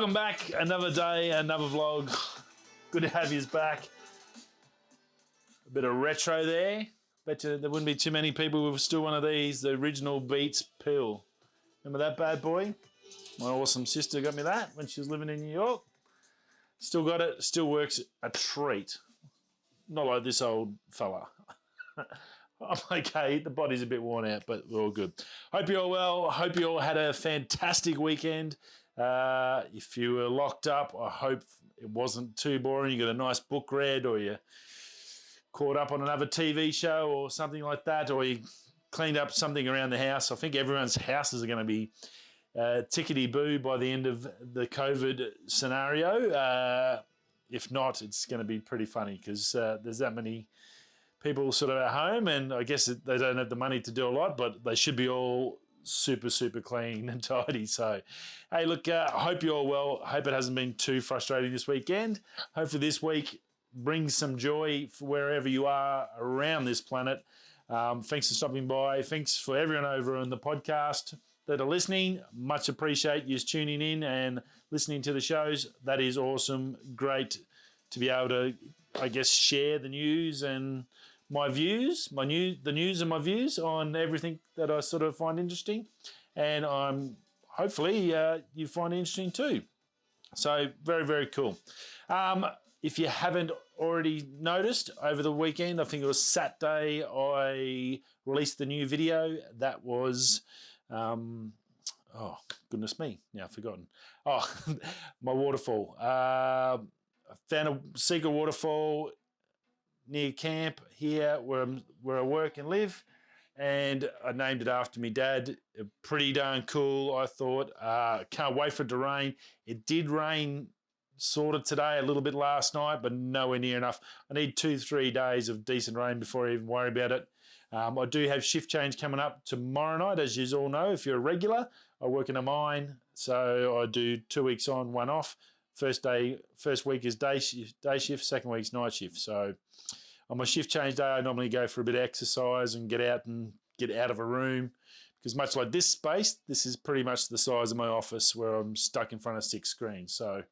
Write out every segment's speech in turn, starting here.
Welcome back, another day, another vlog. Good to have you back. A bit of retro there. Bet you there wouldn't be too many people with still one of these, the original Beats pill. Remember that bad boy? My awesome sister got me that when she was living in New York. Still got it, still works a treat. Not like this old fella. I'm okay, the body's a bit worn out, but we're all good. Hope you're all well. Hope you all had a fantastic weekend. If you were locked up, I hope it wasn't too boring. You got a nice book read, or you caught up on another TV show or something like that, or you cleaned up something around the house. I think everyone's houses are going to be tickety-boo by the end of the COVID scenario. If not, it's going to be pretty funny because there's that many people sort of at home, and I guess they don't have the money to do a lot, but they should be all super, super clean and tidy. So, hey, look, I hope you're all well. I hope it hasn't been too frustrating this weekend. Hopefully this week brings some joy for wherever you are around this planet. Thanks for stopping by. Thanks for everyone over on the podcast that are listening. Much appreciate you tuning in and listening to the shows. That is awesome. Great to be able to, I guess, share the news and my views, the news and my views on everything that I sort of find interesting. And hopefully you find it interesting too. So very, very cool. If you haven't already noticed, over the weekend, I think it was Saturday, I released the new video. That was, oh, goodness me, now I've forgotten. Oh, my waterfall. I found a secret waterfall near camp here where I work and live, and I named it after me dad. Pretty darn cool, I thought. Can't wait for it to rain. It did rain sort of today, a little bit last night, but nowhere near enough. I need 2-3 days of decent rain before I even worry about it. I do have shift change coming up tomorrow night, as you all know. If you're a regular, I work in a mine, so I do 2 weeks on, 1 off. First week is day shift, second week's night shift. So on my shift change day, I normally go for a bit of exercise and get out of a room, because much like this space, this is pretty much the size of my office where I'm stuck in front of 6 screens. So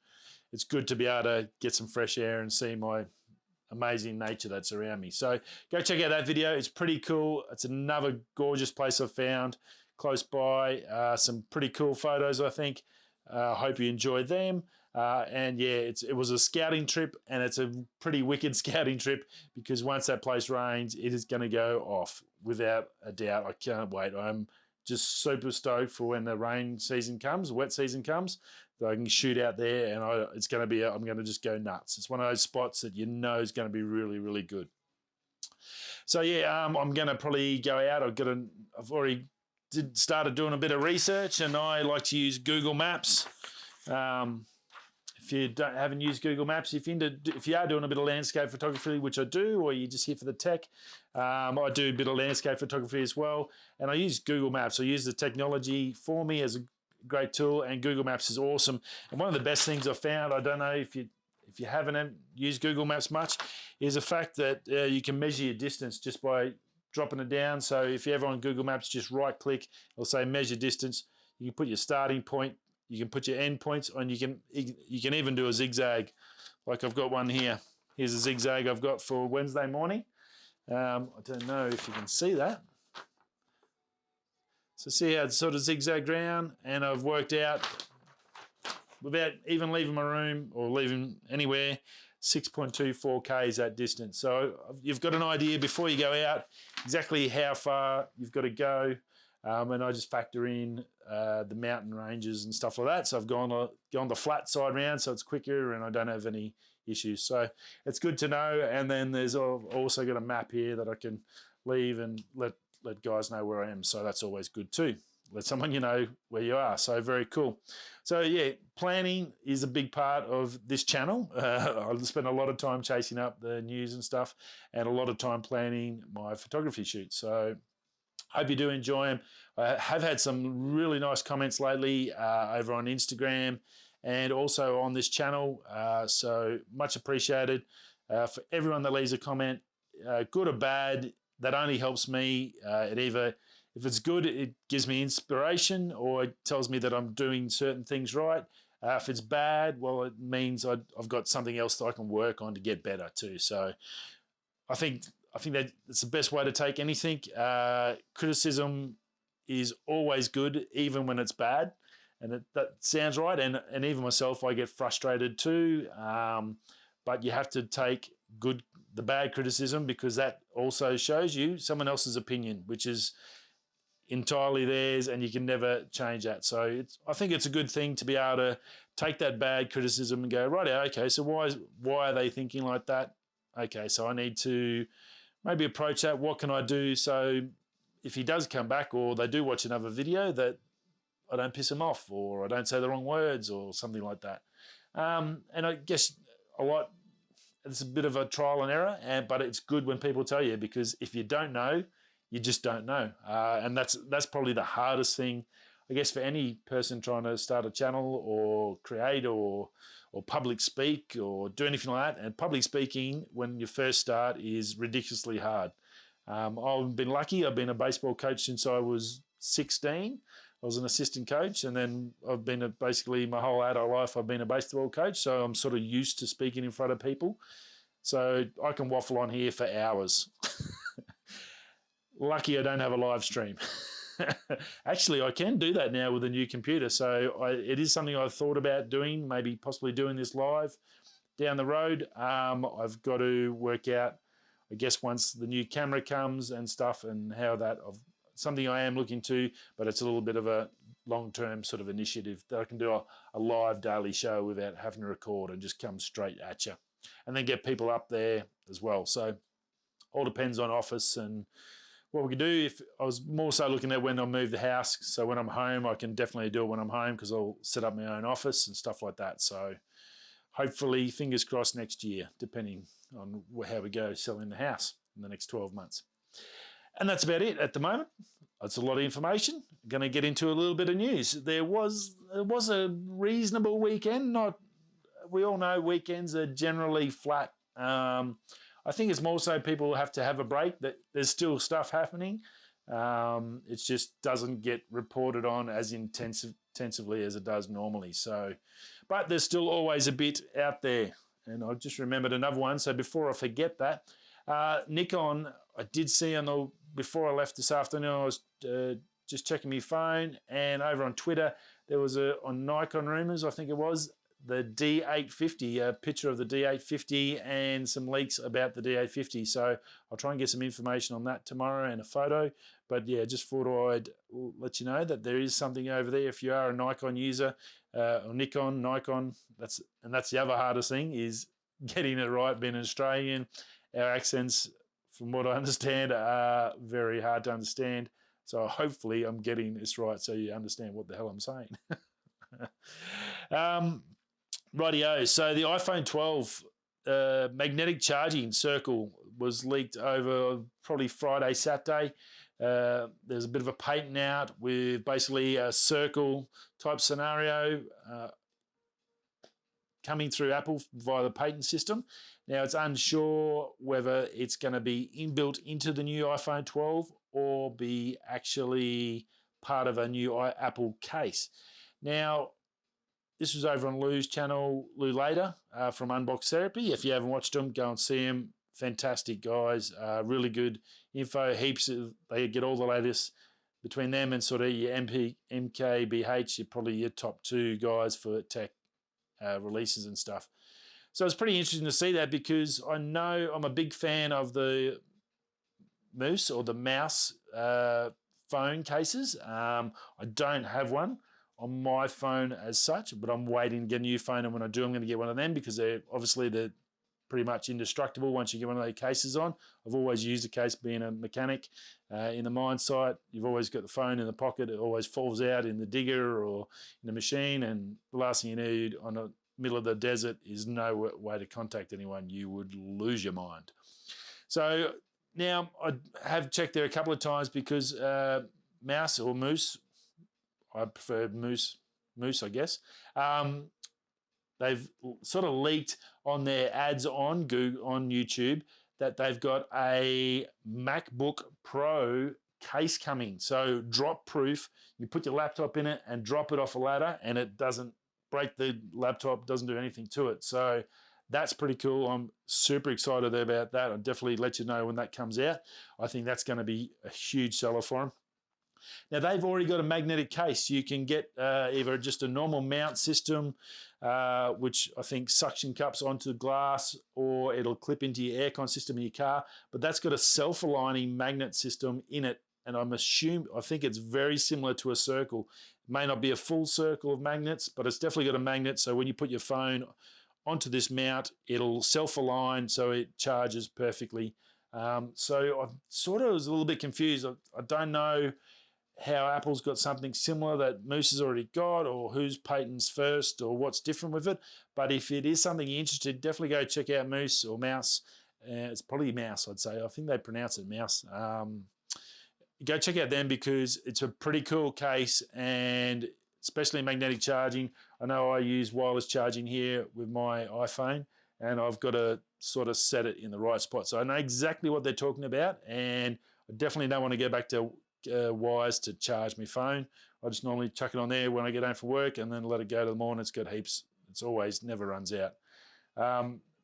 it's good to be able to get some fresh air and see my amazing nature that's around me. So go check out that video. It's pretty cool. It's another gorgeous place I've found close by. Some pretty cool photos, I think. Hope you enjoyed them. And yeah, it was a scouting trip, and it's a pretty wicked scouting trip, because once that place rains, it is going to go off without a doubt. I can't wait. I'm just super stoked for when the rain season comes, wet season comes, that I can shoot out there, and I'm going to just go nuts. It's one of those spots that you know is going to be really, really good. So yeah, I'm going to probably go out. I've already started doing a bit of research, and I like to use Google Maps. If you haven't used Google Maps, if you are doing a bit of landscape photography, which I do, or you're just here for the tech, I do a bit of landscape photography as well, and I use Google Maps. I use the technology for me as a great tool, and Google Maps is awesome. And one of the best things I've found, I don't know if you haven't used Google Maps much, is the fact that you can measure your distance just by dropping it down. So if you're ever on Google Maps, just right click, it'll say measure distance. You can put your starting point, you can put your end points on, you can even do a zigzag. Like I've got one here. Here's a zigzag I've got for Wednesday morning. I don't know if you can see that. So see how it's sort of zigzagged around, and I've worked out, without even leaving my room or leaving anywhere, 6.24 Ks that distance. So you've got an idea before you go out exactly how far you've got to go. And I just factor in the mountain ranges and stuff like that. So I've gone the flat side round, so it's quicker and I don't have any issues. So it's good to know. And then there's also got a map here that I can leave and let guys know where I am. So that's always good too. Let someone you know where you are. So very cool. So yeah, planning is a big part of this channel. I spend a lot of time chasing up the news and stuff, and a lot of time planning my photography shoots. So hope you do enjoy them. I have had some really nice comments lately over on Instagram and also on this channel. So much appreciated. For everyone that leaves a comment, good or bad, that only helps me. If it's good, it gives me inspiration, or it tells me that I'm doing certain things right. If it's bad, well, it means I've got something else that I can work on to get better too. So I think that it's the best way to take anything. Criticism is always good, even when it's bad, and that sounds right. And even myself, I get frustrated too. But you have to take the bad criticism, because that also shows you someone else's opinion, which is entirely theirs, and you can never change that. So I think it's a good thing to be able to take that bad criticism and go, right, okay, so why are they thinking like that? Okay, so I need to maybe approach that. What can I do so if he does come back or they do watch another video, that I don't piss him off, or I don't say the wrong words or something like that. And I guess it's a bit of a trial and error, but it's good when people tell you, because if you don't know, you just don't know. And that's probably the hardest thing, I guess, for any person trying to start a channel or create or public speak or do anything like that. And public speaking, when you first start, is ridiculously hard. I've been lucky. I've been a baseball coach since I was 16. I was an assistant coach, and then I've been basically my whole adult life I've been a baseball coach, so I'm sort of used to speaking in front of people. So I can waffle on here for hours. Lucky I don't have a live stream. Actually, I can do that now with a new computer, so it is something I've thought about doing, maybe possibly doing this live down the road. I've got to work out, I guess, once the new camera comes and stuff, and how that something I am looking to, but it's a little bit of a long-term sort of initiative that I can do a live daily show without having to record and just come straight at you, and then get people up there as well. So all depends on office and what we can do. If I was more so looking at when I move the house, so when I'm home, I can definitely do it when I'm home, because I'll set up my own office and stuff like that. So hopefully, fingers crossed, next year, depending on how we go selling the house in the next 12 months. And that's about it at the moment. That's a lot of information. I'm going to get into a little bit of news. There was a reasonable weekend. We all know weekends are generally flat. I think it's more so people have to have a break, that there's still stuff happening. It just doesn't get reported on as intensively as it does normally. So, but there's still always a bit out there. And I just remembered another one. So before I forget that, Nikon, I did see before I left this afternoon, I was just checking my phone, and over on Twitter, there was on Nikon Rumors, I think it was, the D850, a picture of the D850 and some leaks about the D850. So I'll try and get some information on that tomorrow and a photo. But yeah, just thought I'd let you know that there is something over there if you are a Nikon user, or Nikon. That's the other hardest thing, is getting it right. Being an Australian, our accents, from what I understand, are very hard to understand. So hopefully I'm getting this right so you understand what the hell I'm saying. Rightio. So the iPhone 12 magnetic charging circle was leaked over probably Friday, Saturday. There's a bit of a patent out with basically a circle type scenario coming through Apple via the patent system. Now, it's unsure whether it's going to be inbuilt into the new iPhone 12 or be actually part of a new Apple case. Now, this was over on Lou's channel, Lou Later, from Unbox Therapy. If you haven't watched them, go and see them. Fantastic guys, really good info, heaps. They get all the latest between them and sort of your MKBH. You're probably your top two guys for tech releases and stuff. So it's pretty interesting to see that, because I know I'm a big fan of the mous or the mouse phone cases. I don't have one on my phone as such, but I'm waiting to get a new phone, and when I do, I'm going to get one of them, because they're pretty much indestructible once you get one of those cases on. I've always used a case, being a mechanic in the mine site. You've always got the phone in the pocket. It always falls out in the digger or in the machine, and the last thing you need on the middle of the desert is no way to contact anyone. You would lose your mind. So now I have checked there a couple of times, because mouse or mous, I prefer mous, I guess. They've sort of leaked on their ads on Google, on YouTube, that they've got a MacBook Pro case coming. So drop proof. You put your laptop in it and drop it off a ladder, and it doesn't break the laptop, doesn't do anything to it. So that's pretty cool. I'm super excited about that. I'll definitely let you know when that comes out. I think that's going to be a huge seller for them. Now, they've already got a magnetic case. You can get either just a normal mount system, which I think suction cups onto the glass, or it'll clip into your aircon system in your car. But that's got a self-aligning magnet system in it. And I think it's very similar to a circle. It may not be a full circle of magnets, but it's definitely got a magnet. So when you put your phone onto this mount, it'll self-align so it charges perfectly. So I sort of was a little bit confused. I don't know how Apple's got something similar that Mous has already got, or whose patents first, or what's different with it. But if it is something you're interested, definitely go check out Mous or Mouse. It's probably Mouse, I'd say. I think they pronounce it Mouse. Go check out them because it's a pretty cool case, and especially magnetic charging. I know I use wireless charging here with my iPhone, and I've got to sort of set it in the right spot. So I know exactly what they're talking about, and I definitely don't want to go back to wires to charge my phone. I just normally chuck it on there when I get home from work and then let it go to the morning. It's got heaps. It's always never runs out.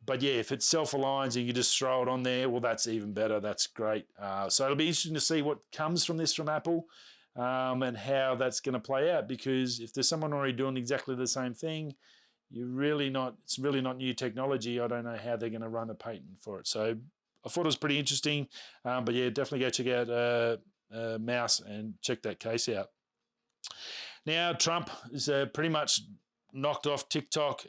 But yeah, if it self-aligns and you just throw it on there, well, that's even better. That's great. So it'll be interesting to see what comes from this from Apple and how that's going to play out, because if there's someone already doing exactly the same thing, it's really not new technology. I don't know how they're going to run a patent for it. So I thought it was pretty interesting. But yeah, definitely go check out Mouse and check that case out. Now, Trump is pretty much knocked off TikTok.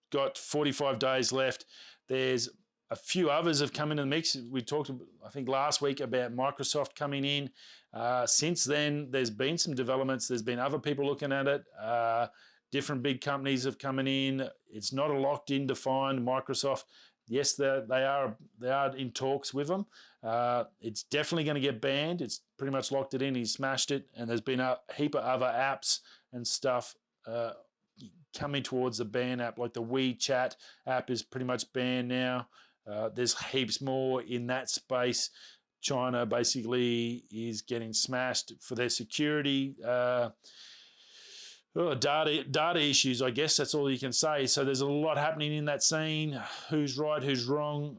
Got 45 days left. There's a few others have come into the mix. We talked, I think, last week about Microsoft coming in. Since then, there's been some developments. There's been other people looking at it. Different big companies have come in. It's not a locked-in, defined Microsoft. Yes, they are in talks with them. It's definitely going to get banned. It's pretty much locked it in. He smashed it, and there's been a heap of other apps and stuff coming towards the ban app, like the WeChat app is pretty much banned now. There's heaps more in that space. China basically is getting smashed for their security. Data issues, I guess that's all you can say. So there's a lot happening in that scene. Who's right, who's wrong?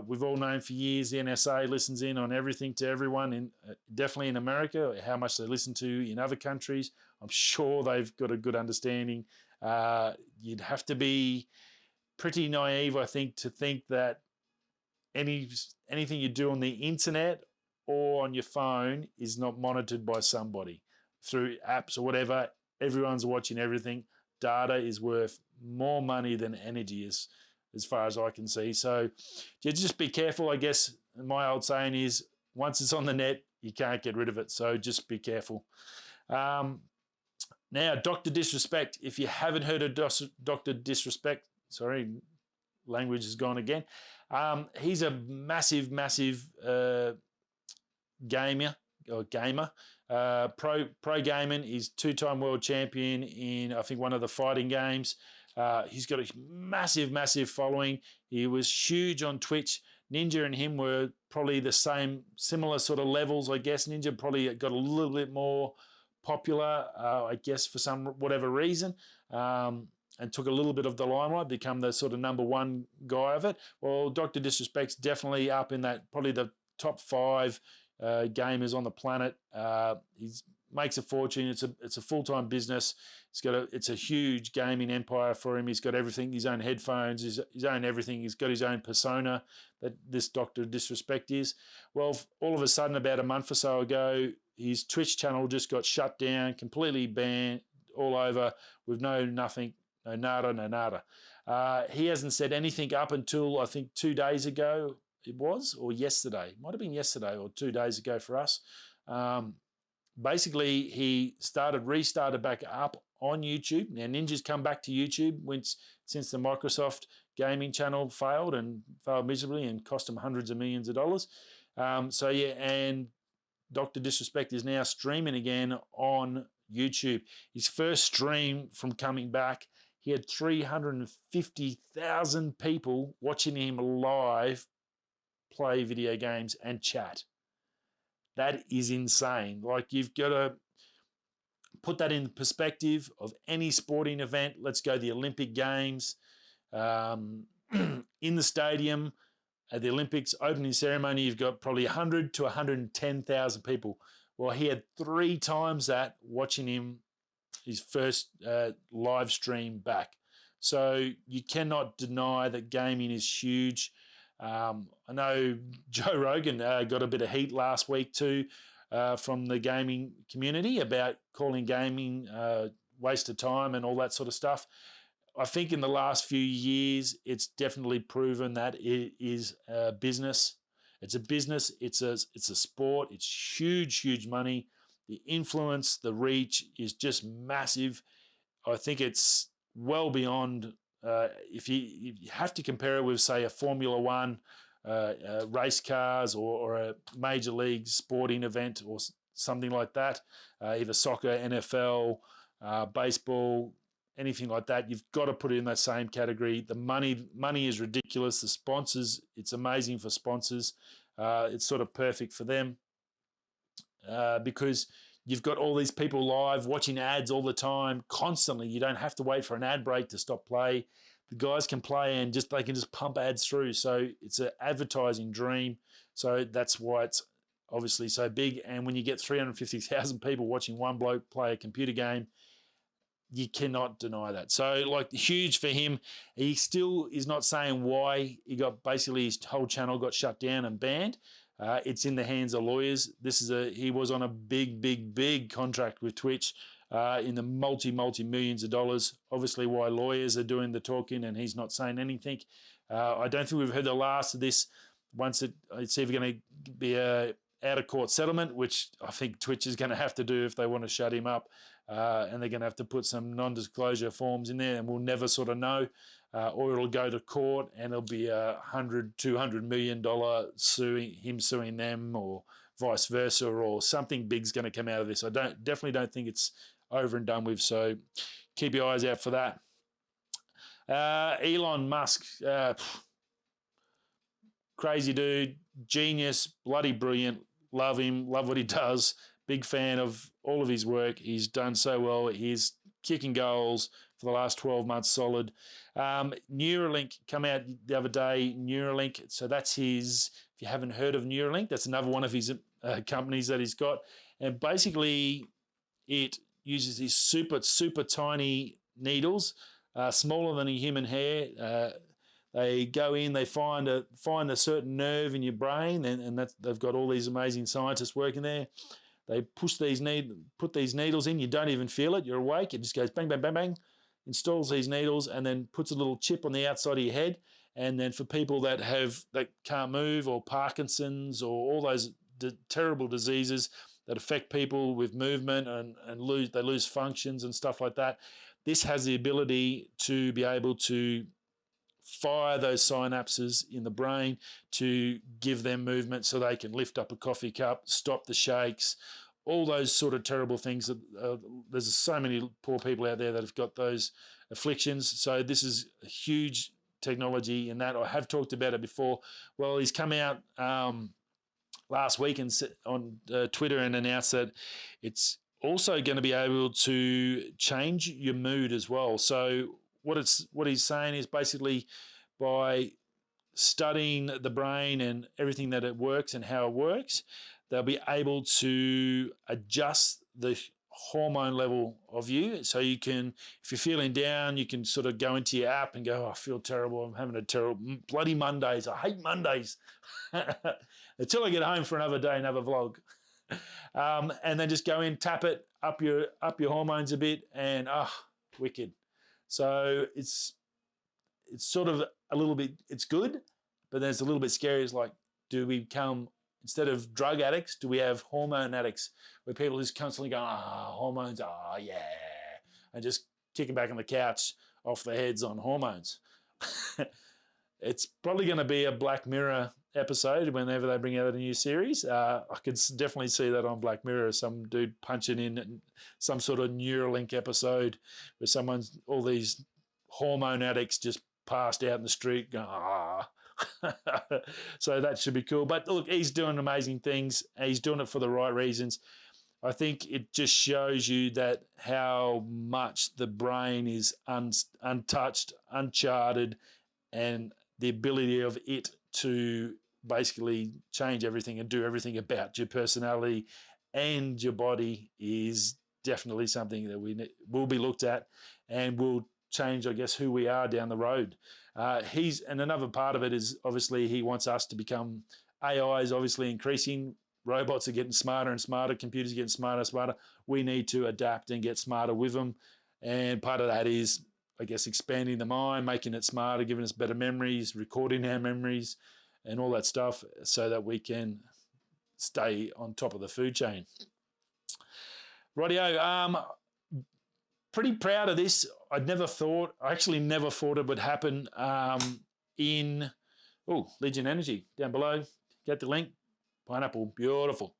We've all known for years the NSA listens in on everything to everyone, definitely in America. How much they listen to in other countries, I'm sure they've got a good understanding. You'd have to be pretty naive, I think, to think that anything you do on the internet or on your phone is not monitored by somebody through apps or whatever. Everyone's watching everything. Data is worth more money than energy is, as far as I can see. So yeah, just be careful, I guess. My old saying is, once it's on the net, you can't get rid of it. So just be careful. Now, Dr. Disrespect. If you haven't heard of Dr. Disrespect, sorry, language is gone again. He's a massive gamer. Pro gaming. He's two-time world champion in, I think, one of the fighting games. He's got a massive following. He was huge on Twitch. Ninja and him were probably similar sort of levels, I guess. Ninja probably got a little bit more popular, I guess, for whatever reason, and took a little bit of the limelight, become the sort of number one guy of it. Well, Dr. Disrespect's definitely up in that, probably the top 5 gamers on the planet. He makes a fortune. It's a full-time business. It's a huge gaming empire for him. He's got everything, his own headphones, his own everything. He's got his own persona that this Dr. Disrespect is. Well, all of a sudden, about a month or so ago, his Twitch channel just got shut down, completely banned all over with no nada. He hasn't said anything up until, I think, 2 days ago. It was, or yesterday. It might have been yesterday or 2 days ago for us. Basically, he restarted back up on YouTube. Now, Ninja's come back to YouTube since the Microsoft gaming channel failed miserably and cost him hundreds of millions of dollars. So yeah, and Dr. Disrespect is now streaming again on YouTube. His first stream from coming back, he had 350,000 people watching him live play video games and chat. That is insane. Like, you've got to put that in perspective of any sporting event. Let's go the Olympic Games. In the stadium at the Olympics opening ceremony, you've got probably 100 to 110,000 people. Well, he had 3 times that watching him, his first live stream back. So you cannot deny that gaming is huge. I know Joe Rogan got a bit of heat last week too from the gaming community about calling gaming waste of time and all that sort of stuff. I think in the last few years, it's definitely proven that it is a business. It's a business. It's a sport. It's huge, huge money. The influence, the reach is just massive. I think it's well beyond. If you have to compare it with, say, a Formula One, race cars, or a major league sporting event, or something like that, either soccer, NFL, baseball, anything like that, you've got to put it in that same category. The money is ridiculous. The sponsors, it's amazing for sponsors. It's sort of perfect for them because you've got all these people live watching ads all the time, constantly. You don't have to wait for an ad break to stop play. The guys can play and they can just pump ads through. So it's an advertising dream. So that's why it's obviously so big. And when you get 350,000 people watching one bloke play a computer game, you cannot deny that. So, like, huge for him. He still is not saying why he got, basically his whole channel got shut down and banned. It's in the hands of lawyers. He was on a big contract with Twitch in the multi millions of dollars. Obviously, why lawyers are doing the talking and he's not saying anything. I don't think we've heard the last of this. Once it's either going to be a out of court settlement, which I think Twitch is going to have to do if they want to shut him up. And they're going to have to put some non-disclosure forms in there, and we'll never sort of know. Or it'll go to court, and it'll be $200 million suing them, or vice versa, or something big's going to come out of this. I definitely don't think it's over and done with. So keep your eyes out for that. Elon Musk, crazy dude, genius, bloody brilliant. Love him, love what he does. Big fan of all of his work. He's done so well. He's kicking goals for the last 12 months solid. Neuralink come out the other day. Neuralink. So that's his, if you haven't heard of Neuralink, that's another one of his companies that he's got. And basically it uses these super tiny needles, smaller than a human hair. They go in, they find a certain nerve in your brain, and they've got all these amazing scientists working there. They put these needles in. You don't even feel it. You're awake. It just goes bang, bang, bang, bang. Installs these needles and then puts a little chip on the outside of your head. And then for people that can't move, or Parkinson's, or all those terrible diseases that affect people with movement and they lose functions and stuff like that, this has the ability to be able to fire those synapses in the brain to give them movement so they can lift up a coffee cup, stop the shakes, all those sort of terrible things. There's so many poor people out there that have got those afflictions. So this is a huge technology in that. I have talked about it before. Well, he's come out last week on Twitter and announced that it's also going to be able to change your mood as well. So what he's saying is basically by studying the brain and everything that it works and how it works, they'll be able to adjust the hormone level of you. So you can, if you're feeling down, you can sort of go into your app and go, oh, I feel terrible. I'm having a terrible, bloody Mondays. I hate Mondays. Until I get home for another day and have a vlog. And then just go in, tap it, up your hormones a bit, and wicked. So it's sort of a little bit, it's good, but then it's a little bit scary. It's like, do we become, instead of drug addicts, do we have hormone addicts, where people just constantly go, hormones, yeah, and just kicking back on the couch off their heads on hormones. It's probably going to be a Black Mirror episode whenever they bring out a new series. I could definitely see that on Black Mirror, some dude punching in some sort of Neuralink episode where all these hormone addicts just passed out in the street going, So that should be cool. But look, he's doing amazing things. He's doing it for the right reasons. I think it just shows you that how much the brain is untouched, uncharted, and the ability of it to basically change everything and do everything about your personality and your body is definitely something that will be looked at and will change, I guess, who we are down the road. And another part of it is obviously he wants us to become, AI is obviously increasing, robots are getting smarter and smarter, computers are getting smarter and smarter. We need to adapt and get smarter with them. And part of that is, I guess, expanding the mind, making it smarter, giving us better memories, recording our memories and all that stuff so that we can stay on top of the food chain. Rightio, pretty proud of this. I actually never thought it would happen in Legion Energy down below. Get the link. Pineapple, beautiful.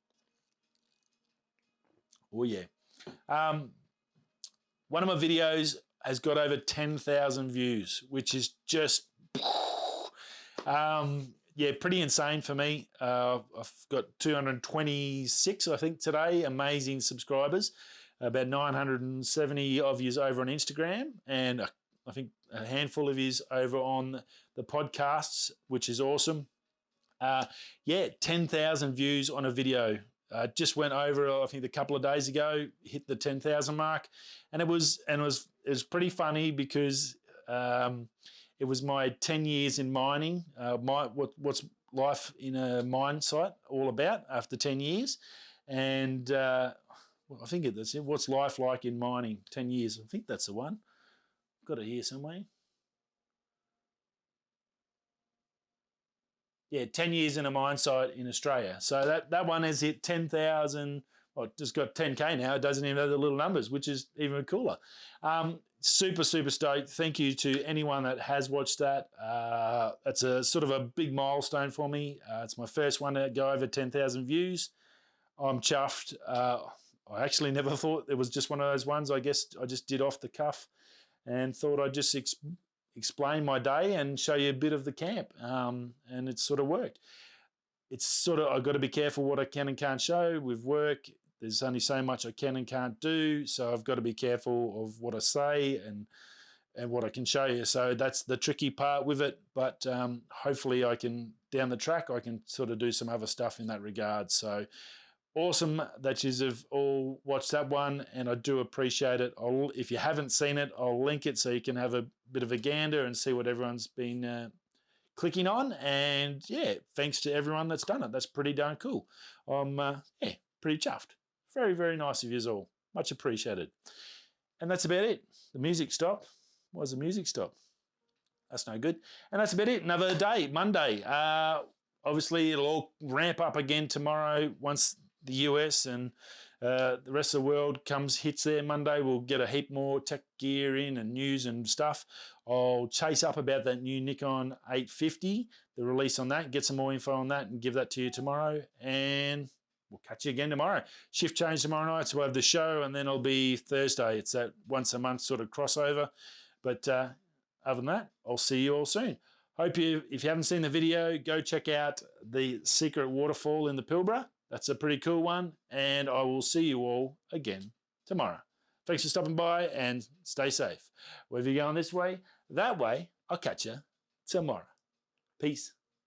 Oh yeah. One of my videos has got over 10,000 views, which is just pretty insane for me. I've got 226, I think, today. Amazing subscribers. About 970 of yous over on Instagram, and I think a handful of yous over on the podcasts, which is awesome. 10,000 views on a video. Just went over, I think, a couple of days ago, hit the 10,000 mark, and it was pretty funny because it was my 10 years in mining. What's life in a mine site all about after 10 years, and I think that's it. What's life like in mining? 10 years. I think that's the one. Got it here somewhere. Yeah, 10 years in a mine site in Australia. So that one has hit 10,000. Well, it just got 10K now. It doesn't even have the little numbers, which is even cooler. Super, super stoked. Thank you to anyone that has watched that. It's a sort of a big milestone for me. It's my first one to go over 10,000 views. I'm chuffed. I actually never thought it was just one of those ones. I guess I just did off the cuff and thought I'd just explain my day and show you a bit of the camp. And it sort of worked. It's sort of, I've got to be careful what I can and can't show with work. There's only so much I can and can't do. So I've got to be careful of what I say and what I can show you. So that's the tricky part with it. But hopefully I can, down the track, I can sort of do some other stuff in that regard. So awesome that you have all watched that one, and I do appreciate it. If you haven't seen it, I'll link it so you can have a bit of a gander and see what everyone's been clicking on. And yeah, thanks to everyone that's done it. That's pretty darn cool. I'm pretty chuffed. Very, very nice of you all. Much appreciated. And that's about it. The music stopped. Why does the music stop? That's no good. And that's about it. Another day, Monday. Obviously, it'll all ramp up again tomorrow once the US and the rest of the world hits there Monday. We'll get a heap more tech gear in and news and stuff. I'll chase up about that new Nikon 850, the release on that, get some more info on that and give that to you tomorrow. And we'll catch you again tomorrow. Shift change tomorrow night, so we'll have the show, and then it'll be Thursday. It's that once a month sort of crossover. But other than that, I'll see you all soon. If you haven't seen the video, go check out the secret waterfall in the Pilbara. That's a pretty cool one, and I will see you all again tomorrow. Thanks for stopping by, and stay safe. Whether you're going this way, that way, I'll catch you tomorrow. Peace.